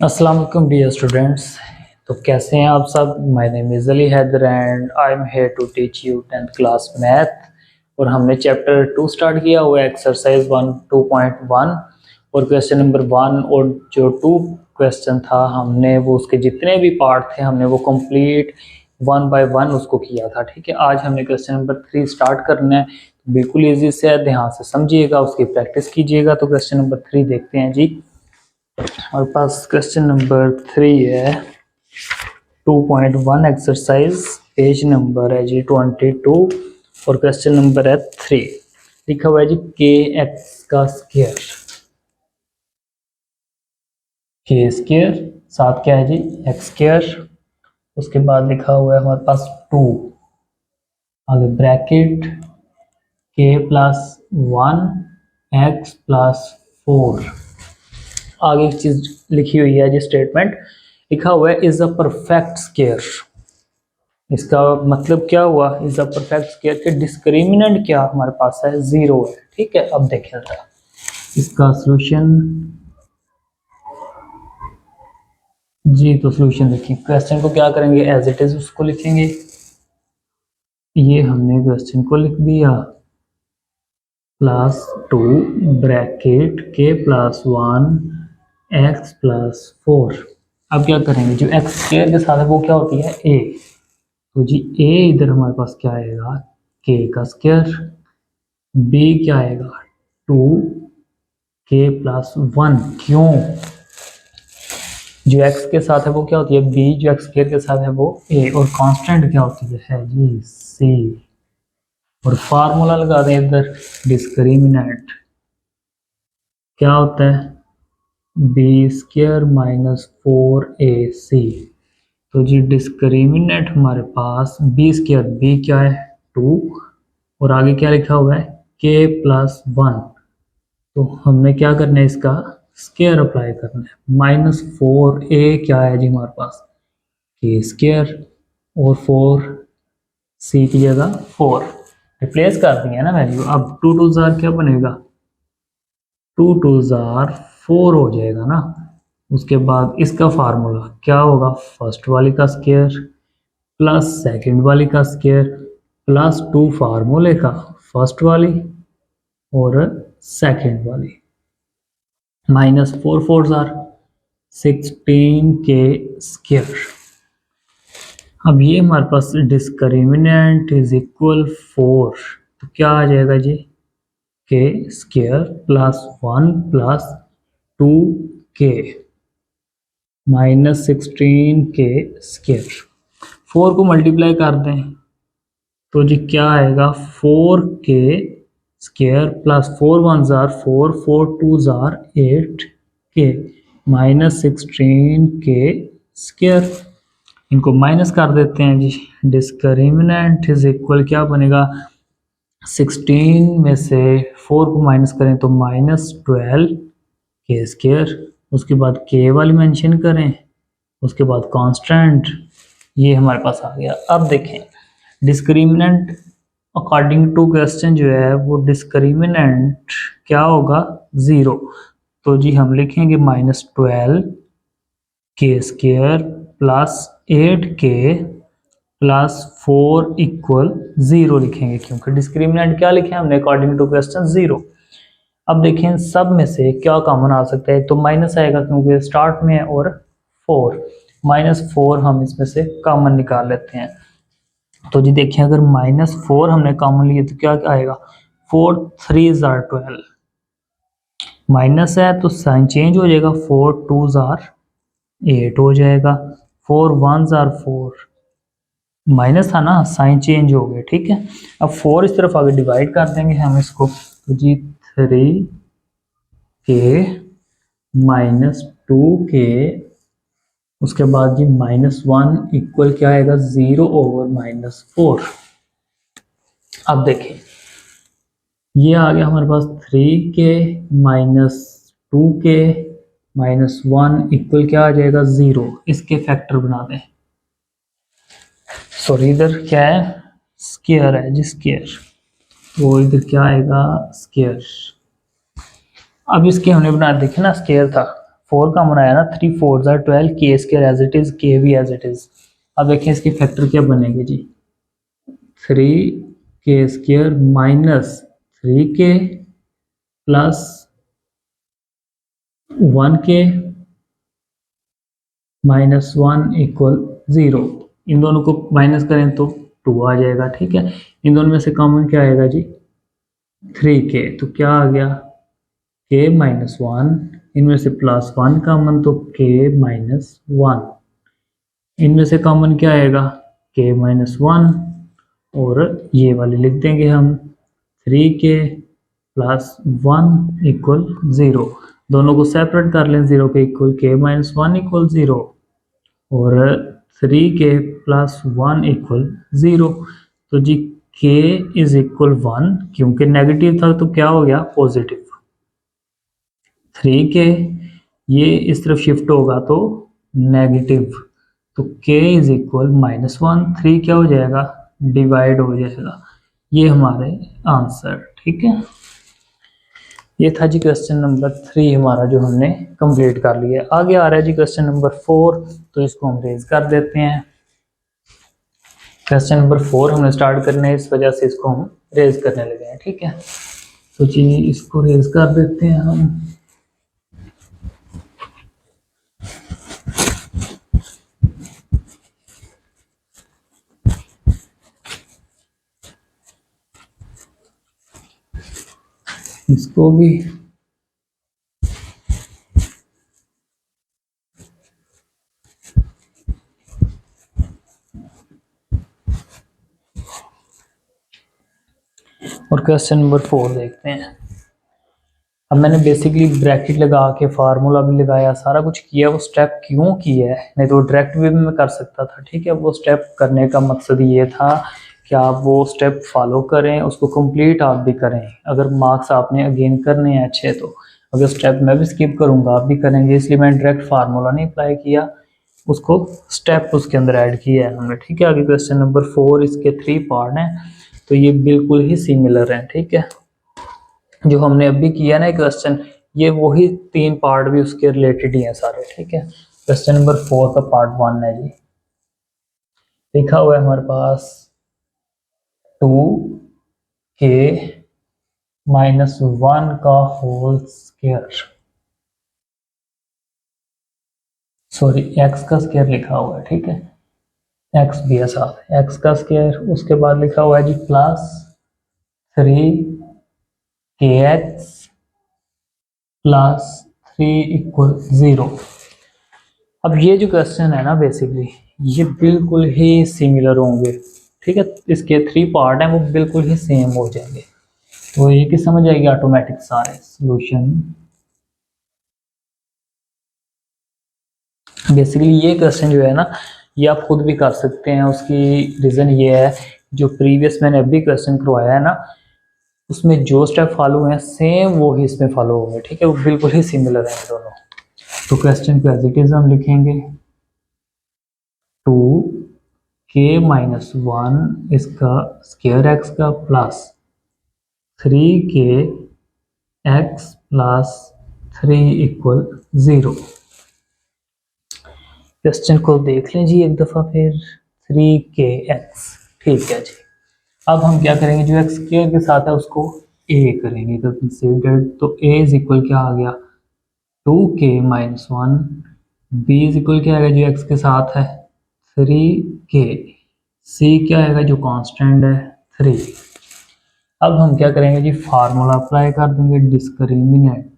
अस्सलाम वालेकुम dear students. तो कैसे हैं आप सब। My name is Ali Haider and I am here to teach you 10th class math. और हमने चैप्टर 2 स्टार्ट किया हुआ है, एक्सरसाइज 1 2.1 और क्वेश्चन नंबर 1 और जो 2 क्वेश्चन था हमने वो उसके जितने भी पार्ट थे हमने वो कंप्लीट 1 बाय 1 उसको किया था। ठीक है, आज हमने क्वेश्चन नंबर 3 स्टार्ट करना है। बिल्कुल ईजी से ध्यान से समझिएगा, उसकी प्रैक्टिस कीजिएगा। तो क्वेश्चन नंबर 3 देखते हैं जी। और पास क्वेश्चन नंबर 3 है 2.1 एक्सरसाइज, पेज नंबर है जी 22 और क्वेश्चन नंबर है 3। लिखा हुआ है जी के एक्स का स्क्वायर, के स्क्वायर साथ क्या है जी एक्स स्क्वायर। उसके बाद लिखा हुआ है हमारे पास 2, आगे ब्रैकेट के प्लस 1 एक्स प्लस 4। आगे एक चीज लिखी हुई है जी, स्टेटमेंट लिखा हुआ है इज अ परफेक्ट स्क्वायर। इसका मतलब क्या हुआ, इज अ परफेक्ट स्क्वायर के डिस्क्रिमिनेंट क्या हमारे पास है, 0 है। ठीक है, अब देखें जरा इसका सॉल्यूशन जी। तो सॉल्यूशन देखिए, क्वेश्चन को क्या करेंगे, एज इट इज उसको लिखेंगे। ये हमने क्वेश्चन को लिख दिया प्लस 2 ब्रैकेट के प्लस 1 एक्स प्लस 4। अब क्या करेंगे, जो एक्स स्क्वायर के साथ है वो क्या होती है ए। तो जी ए इधर हमारे पास क्या आएगा, के का स्क्वायर। बी क्या आएगा 2 के प्लस 1। क्यों, जो एक्स के साथ है वो क्या होती है बी, जो एक्स स्क्वायर के साथ है वो ए, और कांस्टेंट क्या होती है जी सी। और फार्मूला लगा दें इधर, डिस्क्रिमिनेंट क्या होता है बी स्क्वायर माइनस 4ac। तो जी डिस्क्रिमिनेंट हमारे पास बी स्क्वायर, बी क्या है 2 और आगे क्या लिखा हुआ है के प्लस 1। तो हमने क्या करना है, इसका स्क्वायर अप्लाई करना है। माइनस 4a क्या है जी हमारे पास के स्क्वायर और 4c की जगह 4 रिप्लेस कर दिया ना वैल्यू। अब 2 2 जार क्या बनेगा, 2 2 जार 4 हो जाएगा ना। उसके बाद इसका फार्मूला क्या होगा, फर्स्ट वाली का स्क्वायर प्लस सेकंड वाली का स्क्वायर प्लस 2 फार्मूले का फर्स्ट वाली और सेकंड वाली, माइनस 4 4 जार 16 के स्क्वायर। अब ये हमारे पास डिस्क्रिमिनेंट इज इक्वल 4। तो क्या आ जाएगा जी के स्क्वायर प्लस 1 प्लस 2 के माइनस 16 के स्क्वायर। 4 को मल्टीप्लाई कर दें तो जी क्या आएगा 4 के स्क्वायर प्लस 4 1 जार 4 4 2 जार 8 के माइनस 16 के स्क्वायर। इनको माइनस कर देते हैं जी। डिस्क्रिमिनेंट इज इक्वल क्या बनेगा, 16 में से 4 को माइनस करें तो माइनस 12 के स्क्वायर। उसके बाद के वाली मेंशन करें, उसके बाद कांस्टेंट, ये हमारे पास आ गया। अब देखें डिस्क्रिमिनेंट अकॉर्डिंग टू क्वेश्चन जो है वो डिस्क्रिमिनेंट क्या होगा 0। तो जी हम लिखेंगे माइनस 12 के स्क्वायर प्लस 8 के प्लस 4 इक्वल 0 लिखेंगे, क्योंकि डिस्क्रिमिनेंट क्या लिखे हमने अकॉर्डिंग टू क्वेश्चन 0। अब देखें सब में से क्या कॉमन आ सकता है, तो माइनस आएगा क्योंकि स्टार्ट में है, और 4 माइनस 4 हम इसमें से कॉमन निकाल लेते हैं। तो जी देखिए अगर माइनस 4 हमने कॉमन लिए तो क्या आएगा 4 3 जार 12, माइनस है तो साइन चेंज हो जाएगा 4 2 जार 8 हो जाएगा, 4 1 जार 4, माइनस था ना साइन चेंज हो गया। ठीक है, अब 4 इस तरफ आगे डिवाइड कर देंगे हम इसको, तो जी 3 के माइनस 2 के, उसके बाद जी माइनस 1 इक्वल क्या आएगा 0 ओवर माइनस 4। अब देखें ये आ गया हमारे पास 3 के माइनस 2 के माइनस 1 इक्वल क्या आ जाएगा 0। इसके फैक्टर बना दें, सॉरी इधर क्या है स्क्वायर है जी स्क्वायर, तो इधर क्या आएगा स्क्वायर। अब इसके हमने बना देखे ना, स्केयर था, 4 का बनाया ना, 3 4 जार 12, के स्केयर एज इट इज, के भी एज इट इज। अब देखें इसके फैक्टर क्या बनेंगे जी, 3 के स्केयर माइनस 3 के प्लस 1 के माइनस 1 इक्वल 0। इन दोनों को माइनस करें तो 2 आ जाएगा, ठीक है। इन दोनों में से कॉमन क्या आएगा जी, 3 के, तो क्या आ गया, के माइनस 1, इनमें से प्लस 1 कॉमन तो के माइनस 1, इनमें से कॉमन क्या आएगा, के माइनस 1, और ये वाले लिख देंगे हम, 3 के प्लस 1 इक्वल 0। दोनों को सेपरेट कर लें, 0 के इक्वल के माइनस 1 इक्वल 0, और 3 के प्लस 1 इक्वल 0। तो जी के इज इक्वल 1, क्योंकि नेगेटिव था तो क्या हो गया, पॉजिटिव। 3 के ये इस तरफ शिफ्ट होगा तो नेगेटिव, तो k इज इक्वल माइनस 1, 3 क्या हो जाएगा, डिवाइड हो जाएगा। ये हमारे आंसर, ठीक है। ये था जी क्वेश्चन नंबर 3 हमारा, जो हमने कंप्लीट कर लिया। आगे आ रहा है जी क्वेश्चन नंबर 4, तो इसको हम रेज कर देते हैं। क्वेश्चन नंबर 4 हमने स्टार्ट करने है, इस वजह से इसको हम रेज करने लगे हैं, ठीक है। तो जी इसको रेज कर देते हैं हम। इसको भी और क्वेश्चन नंबर 4 देखते हैं। अब मैंने बेसिकली ब्रैकेट लगा के फार्मूला भी लगाया, सारा कुछ किया। वो स्टेप क्यों किया है, नहीं तो डायरेक्ट वे में मैं कर सकता था, ठीक है। वो स्टेप करने का मकसद ये था कि आप वो स्टेप फॉलो करें, उसको कंप्लीट आप भी करें। अगर मार्क्स आपने अगेन करने हैं अच्छे, तो अगर स्टेप मैं भी स्किप करूँगा आप भी करेंगे, इसलिए मैंने डायरेक्ट फार्मूला नहीं अप्लाई किया, उसको स्टेप उसके अंदर ऐड किया है हमने, ठीक है। आगे क्वेश्चन नंबर 4, इसके 3 पार्ट हैं, तो ये बिल्कुल ही सिमिलर हैं, ठीक है। जो हमने अभी किया ना क्वेश्चन, ये वही 3 पार्ट भी उसके रिलेटेड ही हैं सारे, ठीक है। क्वेश्चन नंबर 4 का पार्ट 1 है जी, लिखा हुआ है हमारे पास 2 के माइनस 1 का होल स्क्वायर, सॉरी x का स्क्वायर लिखा हुआ है, ठीक है। x भी है साथ, x का स्क्वायर। उसके बाद लिखा हुआ है जी प्लस 3 के एक्स प्लस 3 इक्वल 0। अब ये जो क्वेश्चन है ना, बेसिकली ये बिल्कुल ही सिमिलर होंगे, ठीक है। इसके 3 पार्ट हैं, वो बिल्कुल ही सेम हो जाएंगे, तो ये कि समझ आएगी ऑटोमेटिक सारे सॉल्यूशन। बेसिकली ये क्वेश्चन जो है ना, ये आप खुद भी कर सकते हैं। उसकी रीज़न ये है, जो प्रीवियस मैंने अभी क्वेश्चन करवाया है ना, उसमें जो स्टेप फॉलो हुए हैं सेम वो ही इसमें फॉलो होंगे, ठीक है। वो बिल्कुल ही सिमिलर हैं दोनों। तो क्वेश्चन को एज इट इज हम लिखेंगे 2 के माइनस 1 इसका स्क्वायर एक्स का प्लस 3 के एक्स प्लस 3 इक्वल 0। क्वेश्चन को देख लें जी एक दफ़ा फिर। 3 के एक्स, ठीक है जी। अब हम क्या करेंगे, जो एक्स स्क्वायर के साथ है उसको ए करेंगे कंसीडर, तो ए इज इक्वल क्या आ गया, 2 के माइनस 1, बी इज इक्वल क्या आएगा जो एक्स के साथ है, 3 के, सी क्या आएगा जो कांस्टेंट है 3। अब हम क्या करेंगे जी, फार्मूला अप्लाई कर देंगे, डिस्क्रिमिनेंट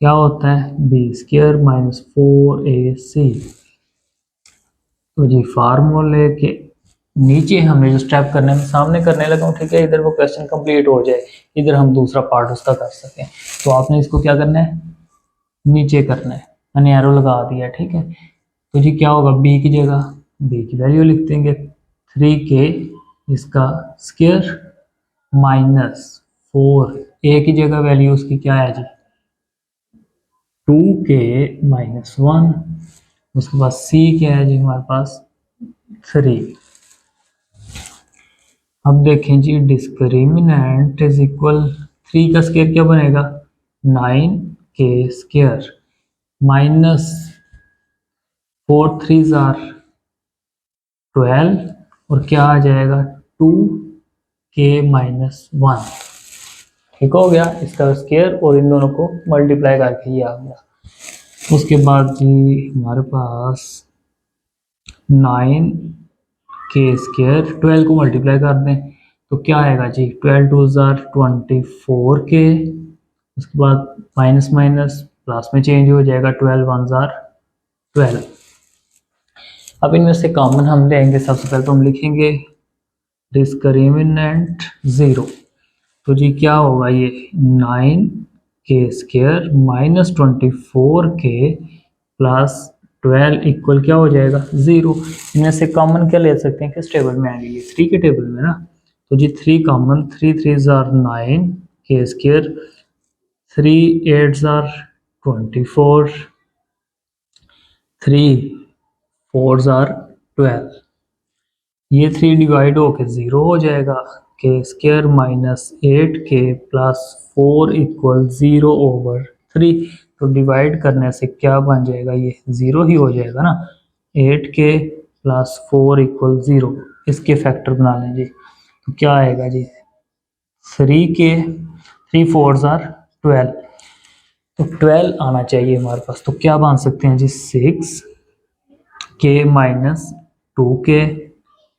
क्या होता है, बी स्क्वायर माइनस 4ac। तो जी फार्मूले के नीचे हमने जो स्टेप करने में सामने करने लगा हूँ, ठीक है। इधर वो क्वेश्चन कंप्लीट हो जाए, इधर हम दूसरा पार्ट उसका कर सकें, तो आपने इसको क्या करना है, नीचे करना है। मैंने एरो लगा दिया, ठीक है। तो जी क्या होगा, बी की जगह बी की वैल्यू लिख देंगे, 3 के इसका स्क्वायर माइनस 4, ए की जगह वैल्यू उसकी क्या है जी, 2 के माइनस 1। उसके बाद सी क्या है जी हमारे पास 3। अब देखें जी, डिस्क्रिमिनेंट इज इक्वल 3 का स्क्वायर क्या बनेगा 9k² माइनस 4 3 जार 12 और क्या आ जाएगा 2k-1। ठीक हो गया, इसका स्क्वायर और इन दोनों को मल्टीप्लाई करके ये आ गया। उसके बाद जी हमारे पास 9k² 12 को मल्टीप्लाई कर दें तो क्या आएगा जी 12 2 जार 24k। उसके बाद माइनस माइनस प्लस में चेंज हो जाएगा 12 1 जार 12। अब इनमें से कॉमन हम लेंगे, सबसे पहले तो हम लिखेंगे डिस्क्रिमिनेंट 0। तो जी क्या होगा ये 9k² minus 24k plus 12 equal क्या हो जाएगा 0। इनमें से कॉमन क्या ले सकते हैं, किस टेबल में आएंगे, ये 3 के टेबल में ना। तो जी 3 common, 3 3 jar 9k², 3 8 jar 24, 3 4 jar 12। ये 3 डिवाइड होके 0 हो जाएगा। k² minus 8k plus 4 equal 0/3। तो डिवाइड करने से क्या बन जाएगा, ये 0 ही हो जाएगा ना। 8k प्लस 4 इक्वल 0, इसके फैक्टर बना लें जी। तो क्या आएगा जी 3k, 3 4 जार 12। तो 12 आना चाहिए हमारे पास। तो क्या बन सकते हैं जी 6k minus 2k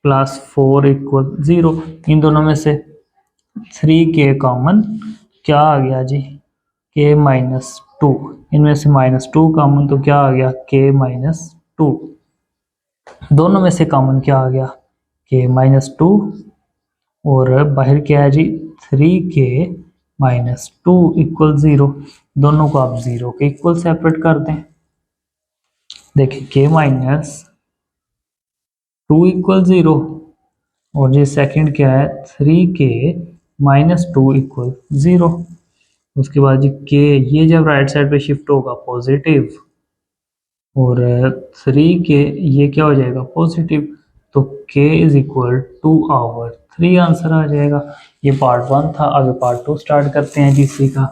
plus 4 equal 0। इन दोनों में से 3k कॉमन, क्या आ गया जी k-2। इनमें से -2 कॉमन, तो क्या आ गया k-2। दोनों में से कॉमन क्या आ गया k-2 और बाहर क्या है जी 3k-2 इक्वल 0। दोनों को आप 0 के इक्वल सेपरेट कर दें। देखिए k-2 इक्वल 0 और ये सेकंड क्या है 3k-2 इक्वल 0। उसके बाद जी k ये जब राइट साइड पे शिफ्ट होगा पॉजिटिव और 3k ये क्या हो जाएगा पॉजिटिव। तो k इज इक्वल 2/3 आंसर आ जाएगा। ये पार्ट 1 था। आगे पार्ट 2 स्टार्ट करते हैं जीसी का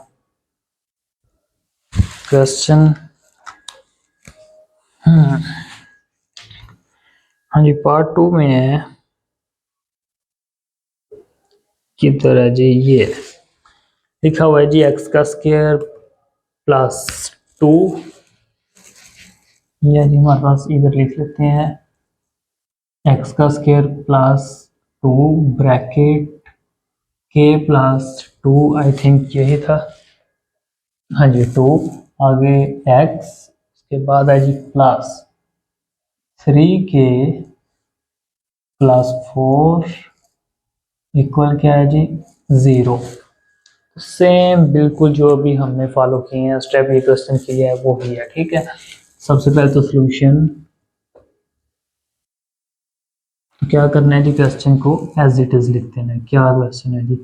क्वेश्चन। हाँ जी पार्ट 2 में है किधर है जी, ये लिखा हुआ है जी x का स्क्वायर प्लस 2। या जी हमारे पास इधर लिख लेते हैं x का square plus 2 bracket k plus 2, I think यही था। हाँ जी 2 आगे x, उसके बाद है जी प्लस 3k प्लस 4 इक्वल क्या है जी 0। सेम बिल्कुल जो अभी हमने फॉलो किए हैं स्टेप ये क्वेश्चन किया है वो भी है। ठीक है, सबसे पहले तो सोल्यूशन क्या करना है जी, क्वेश्चन को एज इट इज लिख देना है। क्या क्वेश्चन है जी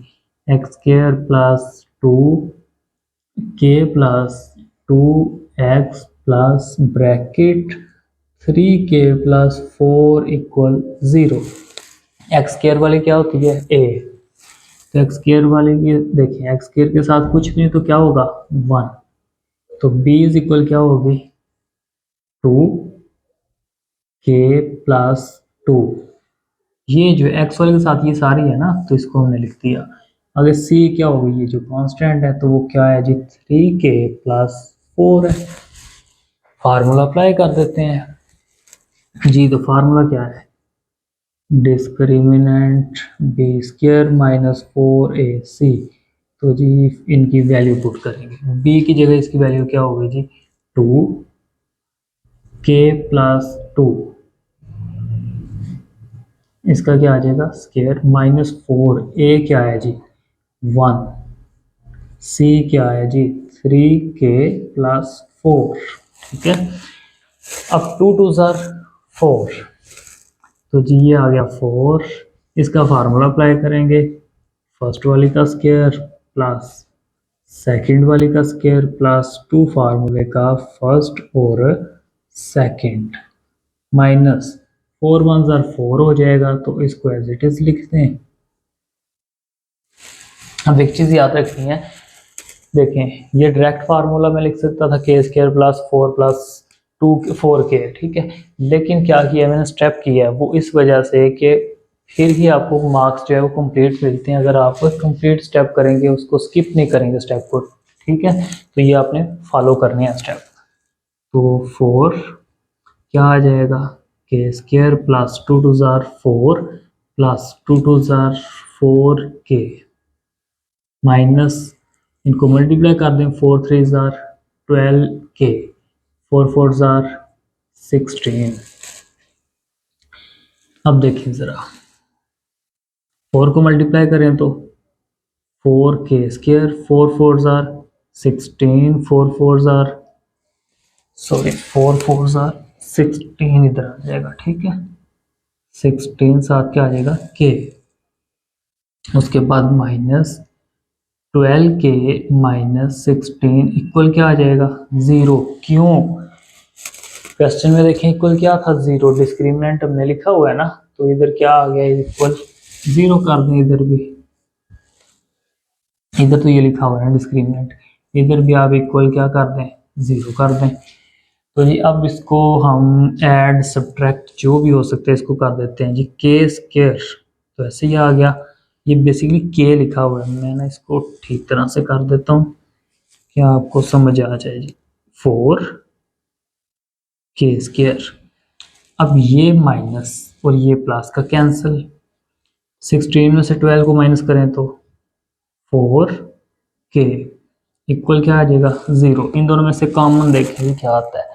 x² plus 2k plus 2x plus bracket 3k plus 4 equal 0। x² वाली क्या होती है a, तो x² वाले की देखिए x² के साथ कुछ भी नहीं तो क्या होगा 1। तो b इज इक्वल क्या होगी 2k प्लस 2। ये जो x वाले के साथ ये सारी है ना तो इसको हमने लिख दिया। अगर c क्या होगी, ये जो कांस्टेंट है तो वो क्या है जी 3k प्लस 4 है। फार्मूला अप्लाई कर देते हैं जी। तो फार्मूला क्या है डिस्क्रिमिनेंट b² माइनस 4ac। तो जी इनकी वैल्यू पुट करेंगे, b की जगह इसकी वैल्यू क्या होगी जी 2k प्लस 2, इसका क्या आ जाएगा स्क्वायर माइनस 4a क्या है जी 1, c क्या है जी 3k प्लस 4। ठीक है, अब 2 2 जार 4, तो जी ये आ गया 4। इसका फार्मूला अप्लाई करेंगे, फर्स्ट वाली का स्क्वायर प्लस सेकंड वाली का स्क्वायर प्लस 2 फार्मूले का फर्स्ट और सेकंड माइनस 4 1 जार 4 हो जाएगा। तो इसको एज इट इज लिखते हैं। अब एक चीज याद रखनी है देखें ये डायरेक्ट फार्मूला में लिख सकता था के स्क्वायर प्लस 4 प्लस 4 के, ठीक है, लेकिन क्या किया मैंने, स्टेप किया है वो इस वजह से कि फिर ही आपको मार्क्स जो है वो कंप्लीट मिलते हैं अगर आप कंप्लीट स्टेप करेंगे, उसको स्किप नहीं करेंगे स्टेप को, ठीक है। तो ये आपने फॉलो करने हैं स्टेप। तो 4 क्या आ जाएगा, के स्क्वायर प्लस 2 टू जार 4 प्लस 2 टू जार 4 के माइनस, इनको मल्टीप्लाई कर दें, 4 3 जार 12 के, 4 4 जार 16। अब देखिए ज़रा 4 को मल्टीप्लाई करें तो 4 के square, 4 4 jar 16, 4 4 jar sorry 4 4 jar 16 इधर आ जाएगा, ठीक है। 16 साथ क्या आ जाएगा के, उसके बाद माइनस 12 के माइनस 16 इक्वल क्या आ जाएगा 0। क्यों, क्वेश्चन में देखें इक्वल क्या था 0, डिस्क्रिमिनेंट हमने लिखा हुआ है ना, तो इधर क्या आ गया इक्वल 0 कर दें, इधर भी, इधर तो ये लिखा हुआ है डिस्क्रिमिनेंट, इधर भी आप इक्वल क्या कर दें 0 कर दें। तो जी अब इसको हम ऐड सब्ट्रैक्ट जो भी हो सकता है इसको कर देते हैं जी, के स्क्वायर, तो ऐसे ही आ गया, ये बेसिकली के लिखा हुआ है, मैं ना इसको ठीक तरह से कर देता हूँ क्या आपको समझ आ जाए जी, 4 के स्क्वायर, अब ये माइनस और ये प्लस का कैंसिल, 16 में से 12 को माइनस करें तो 4 के इक्वल क्या आ जाएगा 0, इन दोनों में से कॉमन देखें क्या आता है,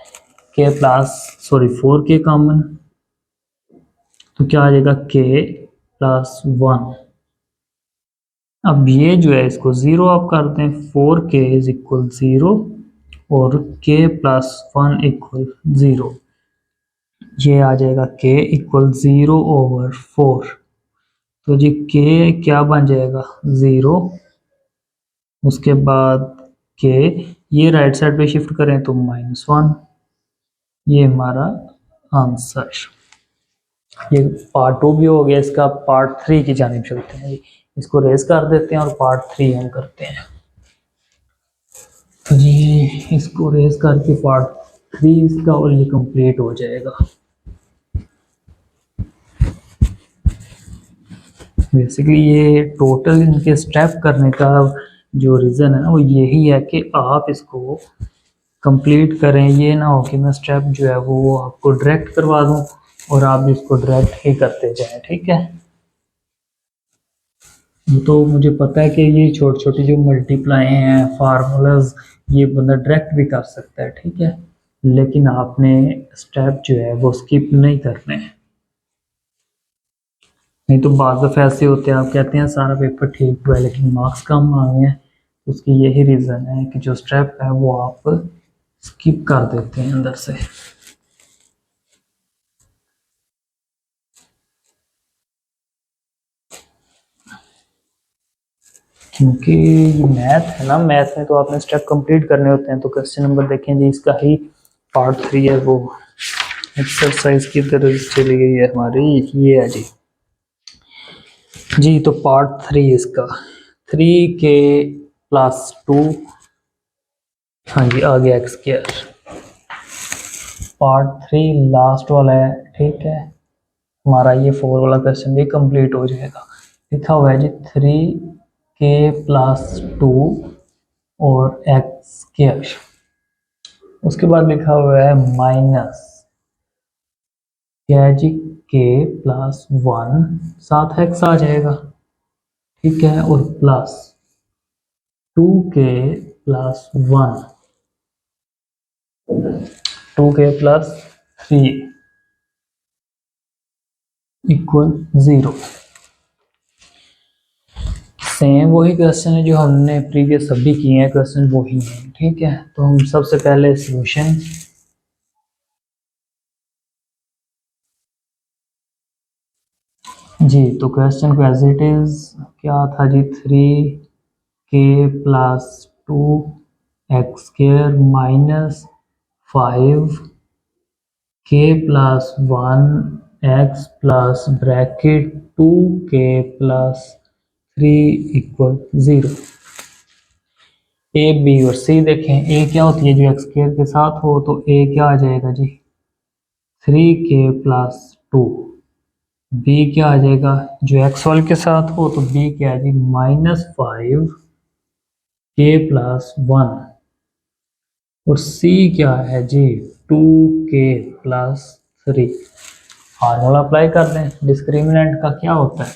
के प्लस सॉरी 4 के कॉमन, तो क्या आ जाएगा के प्लस 1। अब ये जो है इसको 0 आप कर दें, 4 के इज इक्वल 0 और के प्लस 1 इक्वल 0, ये आ जाएगा के इक्वल 0 ओवर 4, तो जी के क्या बन जाएगा 0, उसके बाद के ये राइट साइड पे शिफ्ट करें तो -1, ये हमारा आंसर। ये पार्ट 2 भी हो गया, इसका पार्ट 3 की जानिब चलते हैं, इसको रेज कर देते हैं और पार्ट 3 हम करते हैं। तो जी इसको रेज करके पार्ट 3 इसका और ये कंप्लीट हो जाएगा। बेसिकली ये टोटल इनके स्टेप करने का जो रीज़न है ना वो यही है कि आप इसको कंप्लीट करें, ये ना हो कि मैं स्टेप जो है वो आपको डायरेक्ट करवा दूं और आप इसको डायरेक्ट ही करते जाएं, ठीक है। तो मुझे पता है कि ये छोटी छोटी जो मल्टीप्लाई हैं फार्मूलाज ये बंदा डायरेक्ट भी कर सकता है, ठीक है, लेकिन आपने स्टेप जो है वो स्किप नहीं करने हैं, नहीं तो बाज़ दफ़े ऐसे होते हैं आप कहते हैं सारा पेपर ठीक हुआ है लेकिन मार्क्स कम आ गए हैं, उसकी यही रीज़न है कि जो स्टेप है वो आप स्किप कर देते हैं अंदर से। क्योंकि मैथ है ना, मैथ में तो आपने स्टेप कंप्लीट करने होते हैं। तो क्वेश्चन नंबर देखें जी, इसका ही पार्ट 3 है, वो एक्सरसाइज की तरह चली गई है हमारी, ये है जी। जी तो पार्ट 3 इसका 3 के प्लस 2, हाँ जी आ गया एक्स स्क्वायर, पार्ट 3 लास्ट वाला है, ठीक है, हमारा ये 4 वाला क्वेश्चन भी कंप्लीट हो जाएगा। लिखा हुआ है जी 3 के प्लस 2 और एक्स स्क्वायर, उसके बाद लिखा हुआ है माइनस क्या है जी के प्लस 1, साथ एक्स आ जाएगा, ठीक है, और प्लस 2 के प्लस 1, 2 के प्लस 3 इक्वल 0। सेम वही क्वेश्चन है जो हमने प्रीवियस सभी किए हैं, क्वेश्चन वही हैं, ठीक है। तो हम सबसे पहले सॉल्यूशन, जी तो क्वेश्चन को एज इट इज क्या था जी, 3 के प्लस 2 एक्स स्क्वायर माइनस 5 के प्लस 1 एक्स प्लस ब्रैकेट 2 के प्लस 3 इक्वल 0। ए बी और सी देखें, ए क्या होती है जो एक्स स्क्वायर के साथ हो, तो ए क्या आ जाएगा जी 3k+2। बी क्या आ जाएगा जो एक्स वाले के साथ हो, तो बी क्या है जी -5k+1। और सी क्या है जी 2k+3। फार्मूला अप्लाई कर दें, डिस्क्रिमिनेंट का क्या होता है,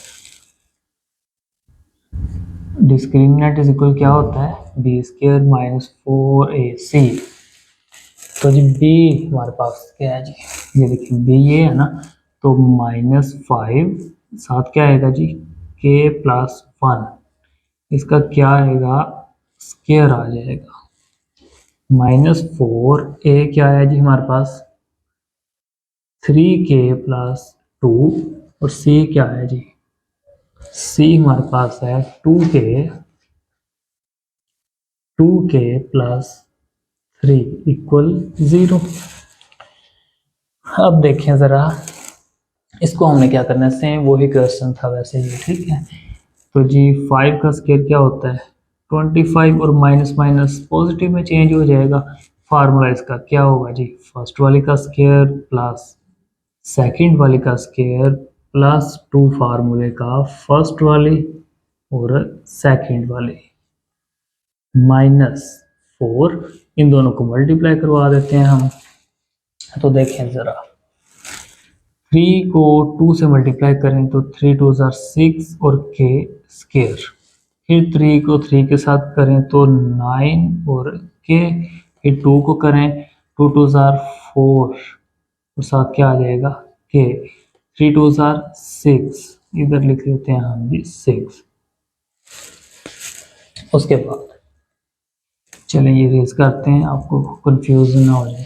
डिस्क्रिमिनेंट इज इक्वल क्या होता है b² -4ac। तो जी बी हमारे पास क्या है जी, ये देखिए बी ये है ना, तो -5 साथ क्या आएगा जी k+1, इसका क्या आएगा स्क्वायर आ जाएगा। -4 ए क्या है जी हमारे पास 3k+2, और सी क्या है जी, सी हमारे पास है 2k+3 इक्वल 0। अब देखें ज़रा, इसको हमने क्या करना है, सेम वही क्वेश्चन था वैसे ही, ठीक है। तो जी 5 का स्क्वायर क्या होता है 25, और माइनस माइनस पॉजिटिव में चेंज हो जाएगा। फार्मूला इसका क्या होगा जी, फर्स्ट वाले का स्क्वायर प्लस सेकंड वाले का स्क्वायर प्लस 2 फार्मूले का फर्स्ट वाले और सेकंड वाले -4, इन दोनों को मल्टीप्लाई करवा देते हैं हम। तो देखें ज़रा, 3 को 2 से मल्टीप्लाई करें तो 3 2 ज़ार 6 और के स्क्वायर, फिर 3 को 3 के साथ करें तो 9 और के, फिर 2 को करें 2 2 ज़ार 4 और साथ क्या आ जाएगा के, 3 2 ज़ार 6, इधर लिख लेते हैं हम भी 6। उसके बाद चलें ये रेज करते हैं, आपको कंफ्यूजन ना हो जाए।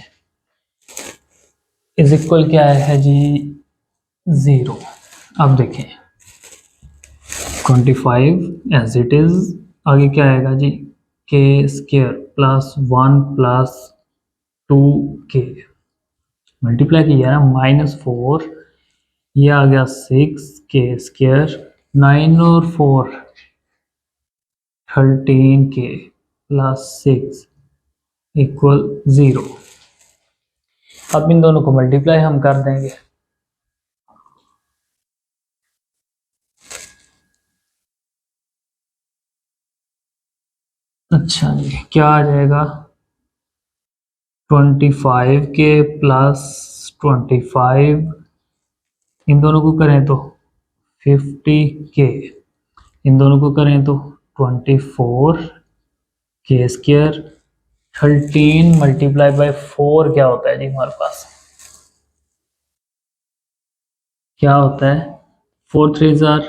इज इक्वल क्या है जी 0। अब देखें 25 एज इट इज, आगे क्या आएगा जी के स्क्वायर +1 +2 के, मल्टीप्लाई किया ना -4, ये आ गया 6 के स्क्वायर, 9 और 4 13 के +6 इक्वल 0। अब इन दोनों को मल्टीप्लाई हम कर देंगे। अच्छा जी क्या आ जाएगा 25 के +25, इन दोनों को करें तो 50 के, इन दोनों को करें तो 24 के स्क्वायर, 13 मल्टीप्लाई बाय 4 क्या होता है जी हमारे पास, क्या होता है 4 3 ज़ार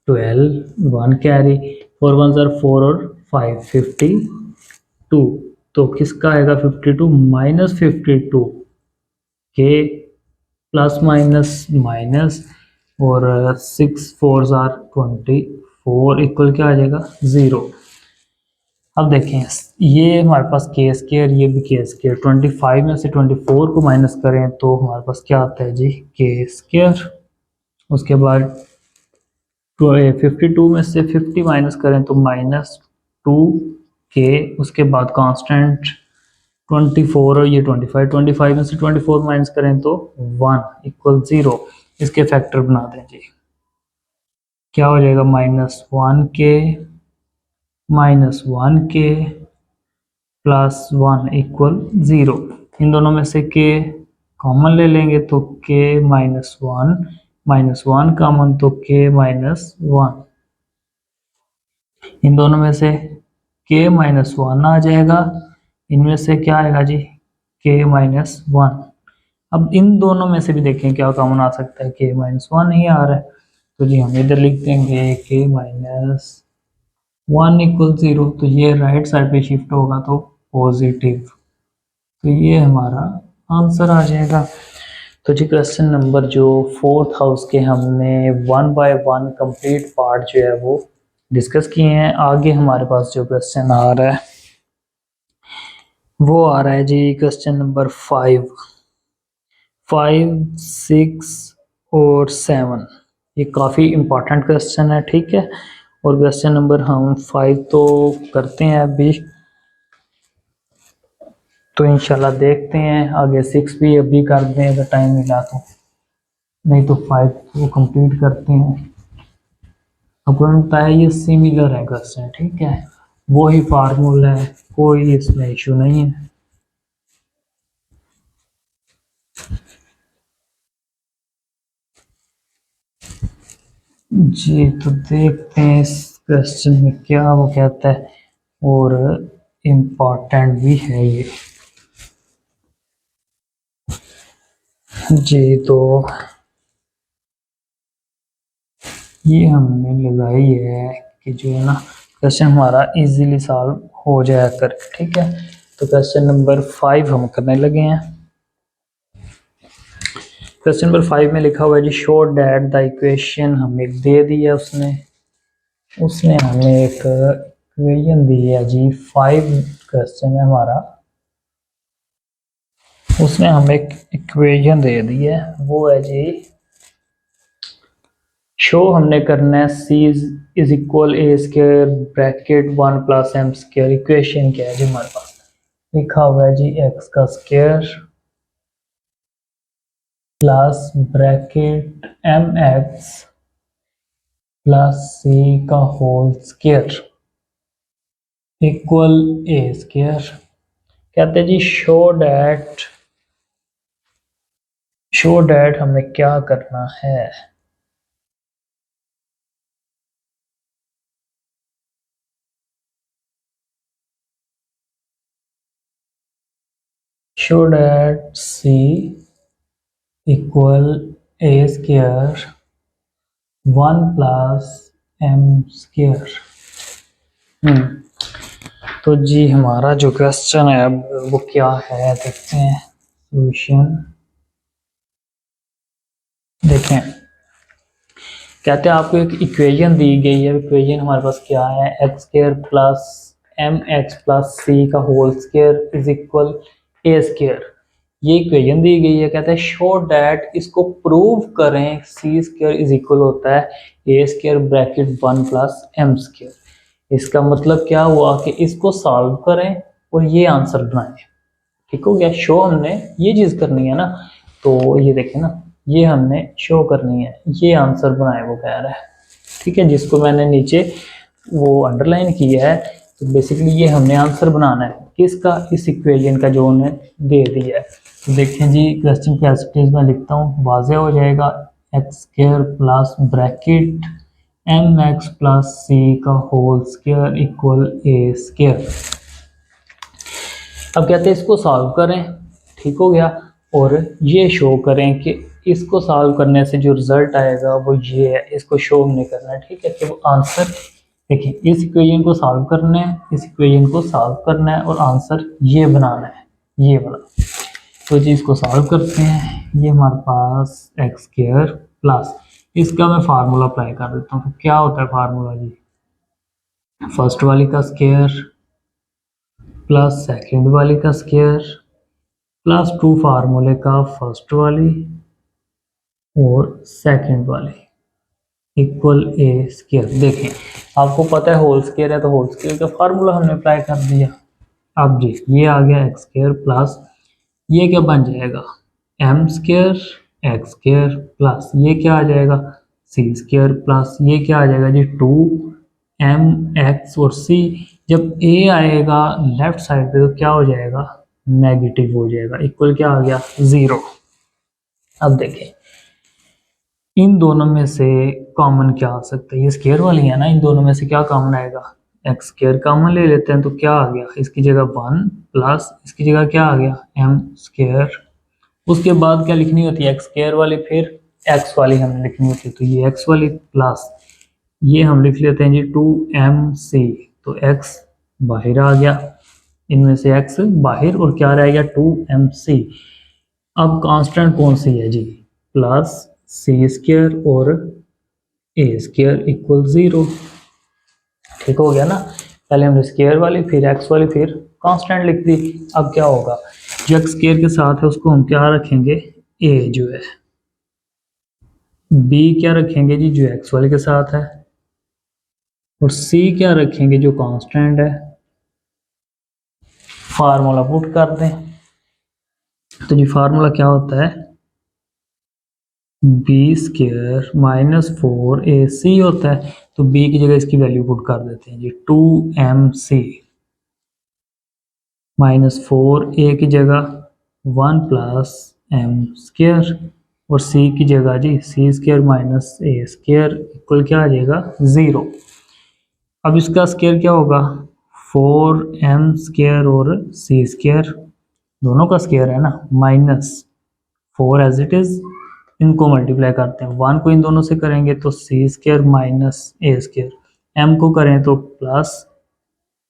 12, 1 कैरी, 4 1 ज़ार 4 और 5 52, तो किसका आएगा 52 -52 के प्लस माइनस माइनस, और 6 4 ज़ार 24 इक्वल क्या आ जाएगा 0। अब देखें ये हमारे पास के स्क्वायर, ये भी के स्क्वायर, 25 में से 24 को माइनस करें तो हमारे पास क्या आता है जी के स्क्वायर। उसके बाद 52 में से 50 माइनस करें तो -2 के, उसके बाद कांस्टेंट 24 और ये 25, 25 में से 24 माइनस करें तो 1 इक्वल 0। इसके फैक्टर बना दें जी, क्या हो जाएगा -1 के +1 इक्वल 0। इन दोनों में से के कॉमन ले लेंगे तो के -1 कॉमन, तो के -1, इन दोनों में से के -1 आ जाएगा, इनमें से क्या आएगा जी के -1। अब इन दोनों में से भी देखें क्या कॉमन आ सकता है, के -1 ही आ रहा है, तो जी हम इधर लिख देंगे के -1 इक्वल 0, तो ये राइट साइड पे शिफ्ट होगा तो पॉजिटिव, तो ये हमारा आंसर आ जाएगा। तो जी क्वेश्चन नंबर जो 4th हाउस के हमने 1 बाय 1 कंप्लीट पार्ट जो है वो डिस्कस किए हैं। आगे हमारे पास जो क्वेश्चन आ रहा है वो आ रहा है जी क्वेश्चन नंबर 5, 6 और 7, ये काफ़ी इम्पोर्टेंट क्वेश्चन है, ठीक है। और क्वेश्चन नंबर हम 5 तो करते हैं अभी, तो इंशाल्लाह देखते हैं आगे 6 भी अभी कर दें अगर टाइम मिला तो, नहीं तो 5 को कंप्लीट करते हैं। आपको लगता है ये सिमिलर है क्वेश्चन, ठीक है, वही फार्मूला है, कोई इसमें इशू नहीं है। जी तो देखते हैं इस क्वेश्चन में क्या वो कहता है, और इम्पोर्टेंट भी है ये। जी तो ये हमने लगाई है कि जो है ना क्वेश्चन हमारा इजीली सॉल्व हो जाया कर, ठीक है। तो क्वेश्चन नंबर 5 हम करने लगे हैं। क्वेश्चन नंबर 5 में लिखा हुआ है जी शो दैट द इक्वेशन हमें दे दी है उसने हमें एक इक्वेशन दी है जी। 5 क्वेश्चन है हमारा, उसने हमें एक इक्वेशन दे दी है, वो है जी शो हमने करना है c is equal A square bracket 1 plus M square. Equation क्या है जी हमारे पास लिखा हुआ है जी x का square plus bracket M X plus C का whole square equal A square. कहते हैं जी शो डैट हमें क्या करना है, show that C equal A square 1 plus M square. तो जी हमारा जो क्वेश्चन है अब वो क्या है देखते हैं। सॉल्यूशन देखें, कहते हैं आपको एक इक्वेशन दी गई है। इक्वेशन हमारे पास क्या है, X square plus M X plus C का whole square is equal A square. ये इक्वेशन दी गई है। कहते हैं शो डैट, इसको प्रूव करें सी स्क्वायर इज इक्वल होता है A square bracket 1 plus M square. इसका मतलब क्या हुआ कि इसको सॉल्व करें और ये आंसर बनाएं। ठीक हो गया, शो हमने ये चीज करनी है ना, तो ये देखें ना, ये हमने शो करनी है, ये आंसर बनाए वो कह रहा है, ठीक है, जिसको मैंने नीचे वो अंडरलाइन किया है। तो बेसिकली ये हमने आंसर बनाना है किसका, इस इक्वेशन का जो उन्हें दे दिया है। तो देखें जी क्वेश्चन की एज में लिखता हूँ, वाज़ेह हो जाएगा। X square plus bracket M X plus C का whole square equal A square. अब कहते हैं इसको सॉल्व करें, ठीक हो गया, और ये शो करें कि इसको सॉल्व करने से जो रिजल्ट आएगा वो ये है। इसको शो हमने करना है, ठीक है, कि वो आंसर देखिए, इस इक्वेशन को सॉल्व करना है, इस इक्वेशन को सॉल्व करना है और आंसर ये बनाना है, ये वाला। तो जी इसको सॉल्व करते हैं। ये हमारे पास एक्स स्क्वायर प्लस, इसका मैं फार्मूला अप्लाई कर देता हूँ। तो क्या होता है फार्मूला जी, फर्स्ट वाली का स्क्वायर प्लस सेकंड वाली का स्क्वायर प्लस 2 फार्मूले का फर्स्ट वाली और सेकंड वाली इक्वल ए स्क्वायर। देखें आपको पता है होल स्क्वायर है, तो होल स्क्वायर का फार्मूला हमने अप्लाई कर दिया। अब जी ये आ गया एक्स स्क्वायर प्लस, ये क्या बन जाएगा, M square X square plus ये क्या आ जाएगा, सी स्क्वायर प्लस ये क्या आ जाएगा जी 2 एम एक्स और सी। जब ए आएगा लेफ्ट साइड पे तो क्या हो जाएगा, नेगेटिव हो जाएगा, इक्वल क्या आ गया 0। अब देखें इन दोनों में से कॉमन क्या आ सकता है, ये स्क्वायर वाली है ना, इन दोनों में से क्या कॉमन आएगा, एक्स स्क्वायर कॉमन ले लेते हैं। तो क्या आ गया, इसकी जगह 1 प्लस इसकी जगह क्या आ गया एम स्क्वायर। उसके बाद क्या लिखनी होती है, एक्स स्क्वायर वाली फिर एक्स वाली हमने लिखनी होती है। तो ये एक्स वाली प्लस ये हम लिख लेते हैं जी 2mc। तो x बाहर आ गया, इनमें से x बाहर और क्या रह गया 2mc। अब कांस्टेंट कौन सी है जी, प्लस सी स्क्वायर और ए स्क्वायर इक्वल 0। ठीक हो गया ना, पहले हमने स्क्वायर वाली फिर एक्स वाली फिर कांस्टेंट लिख दी। अब क्या होगा, जो एक्स स्क्वायर के साथ है उसको हम क्या रखेंगे, ए जो है, बी क्या रखेंगे जी जो एक्स वाले के साथ है, और सी क्या रखेंगे जो कांस्टेंट है, फार्मूला पुट कर दें। तो जी फार्मूला क्या होता है, बी स्क्वायर माइनस 4ac होता है। तो b की जगह इसकी वैल्यू पुट कर देते हैं जी 2mc माइनस 4a की जगह 1 प्लस m स्क्वायर और c की जगह जी c square minus a square equal क्या आ जाएगा 0। अब इसका स्क्वायर क्या होगा 4m स्क्वायर और c स्क्वायर दोनों का स्क्वायर है ना, माइनस 4 एज इट इज, इनको मल्टीप्लाई करते हैं, 1 को इन दोनों से करेंगे तो c square minus a square, m को करें तो plus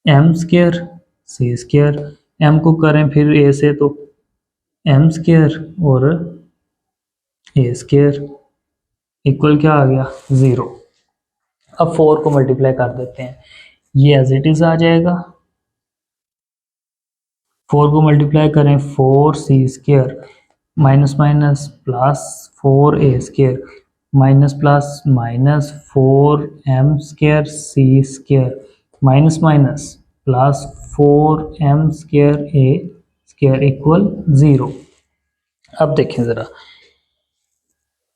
m square c square, m को करें फिर a से तो m स्क्वायर और a स्क्वायर इक्वल क्या आ गया 0। अब 4 को मल्टीप्लाई कर देते हैं, ये एज इट इज आ जाएगा, 4 को मल्टीप्लाई करें 4c square minus minus plus 4a square minus plus minus 4m square c square minus minus plus 4m square a square equal 0। अब देखें ज़रा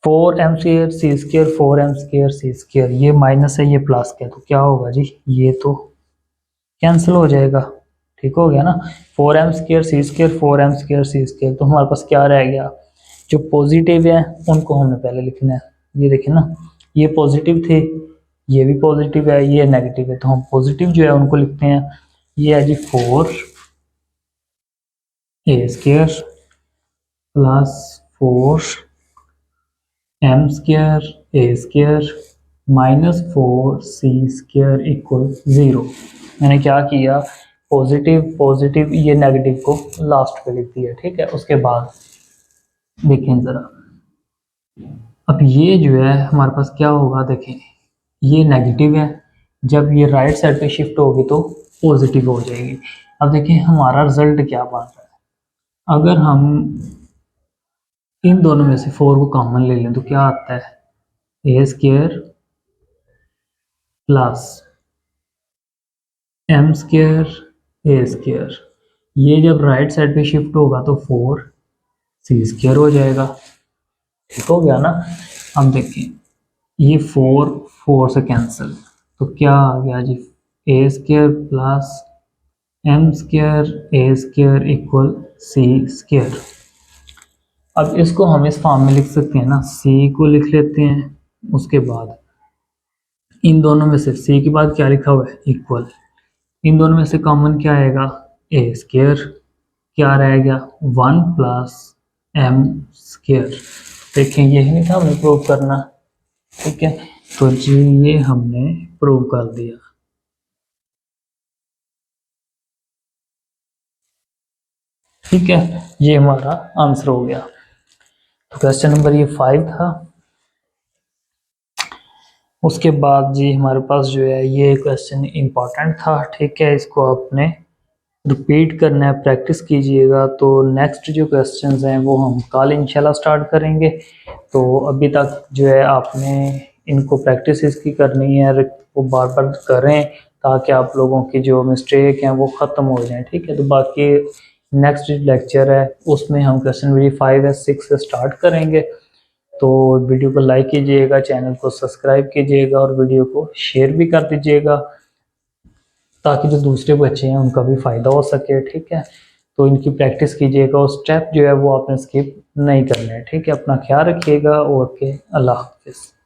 4m square c square 4m square c square, ये minus है ये plus है तो क्या होगा जी, ये तो कैंसिल हो जाएगा, ठीक हो गया ना। 4m square c square 4m square c square, तो हमारे पास क्या रह गया, जो पॉजिटिव है उनको हमने पहले लिखना है। ये देखें ना, ये पॉजिटिव थे, ये भी पॉजिटिव है, ये नेगेटिव है, तो हम पॉजिटिव जो है उनको लिखते हैं। ये है जी 4a square plus 4m square a square minus 4c square equal 0। मैंने क्या किया, पॉजिटिव पॉजिटिव ये नेगेटिव को लास्ट पे लिख दिया, ठीक है। उसके बाद देखें ज़रा, अब ये जो है हमारे पास क्या होगा, देखें ये नेगेटिव है, जब ये राइट साइड पे शिफ्ट होगी तो पॉजिटिव हो जाएगी। अब देखें हमारा रिजल्ट क्या बन रहा है, अगर हम इन दोनों में से 4 को कॉमन ले लें तो क्या आता है a square plus m square a square, ये जब राइट साइड पे शिफ्ट होगा तो 4c स्क्वायर हो जाएगा, ठीक हो गया ना। अब देखें ये 4 से कैंसिल, तो क्या आ गया जी a square plus m square a square equal c square. अब इसको हम इस फॉर्म में लिख सकते हैं ना, c को लिख लेते हैं, उसके बाद इन दोनों में से c के बाद क्या लिखा हुआ है इक्वल, इन दोनों में से कॉमन क्या आएगा a स्क्वायर, क्या रहेगा 1 प्लस m स्क्वायर। देखें यही नहीं था हमें प्रूव करना, ठीक है, तो जी ये हमने प्रूव कर दिया, ठीक है, ये हमारा आंसर हो गया। तो क्वेश्चन नंबर ये 5 था। उसके बाद जी हमारे पास जो है ये क्वेश्चन इम्पोर्टेंट था, ठीक है, इसको आपने रिपीट करना है, प्रैक्टिस कीजिएगा। तो नेक्स्ट जो क्वेश्चंस हैं वो हम कल इंशाल्लाह स्टार्ट करेंगे। तो अभी तक जो है आपने इनको प्रैक्टिस इसकी करनी है, वो बार बार करें ताकि आप लोगों की जो मिस्टेक हैं वो ख़त्म हो जाएं, ठीक है। तो बाकी नेक्स्ट लेक्चर है उसमें हम क्वेश्चन नंबर 5 या 6 से स्टार्ट करेंगे। तो वीडियो को लाइक कीजिएगा, चैनल को सब्सक्राइब कीजिएगा और वीडियो को शेयर भी कर दीजिएगा ताकि जो दूसरे बच्चे हैं उनका भी फ़ायदा हो सके, ठीक है। तो इनकी प्रैक्टिस कीजिएगा और स्टेप जो है वो आपने स्किप नहीं करना है, ठीक है। अपना ख्याल रखिएगा, ओके, अल्लाह हाफिज़।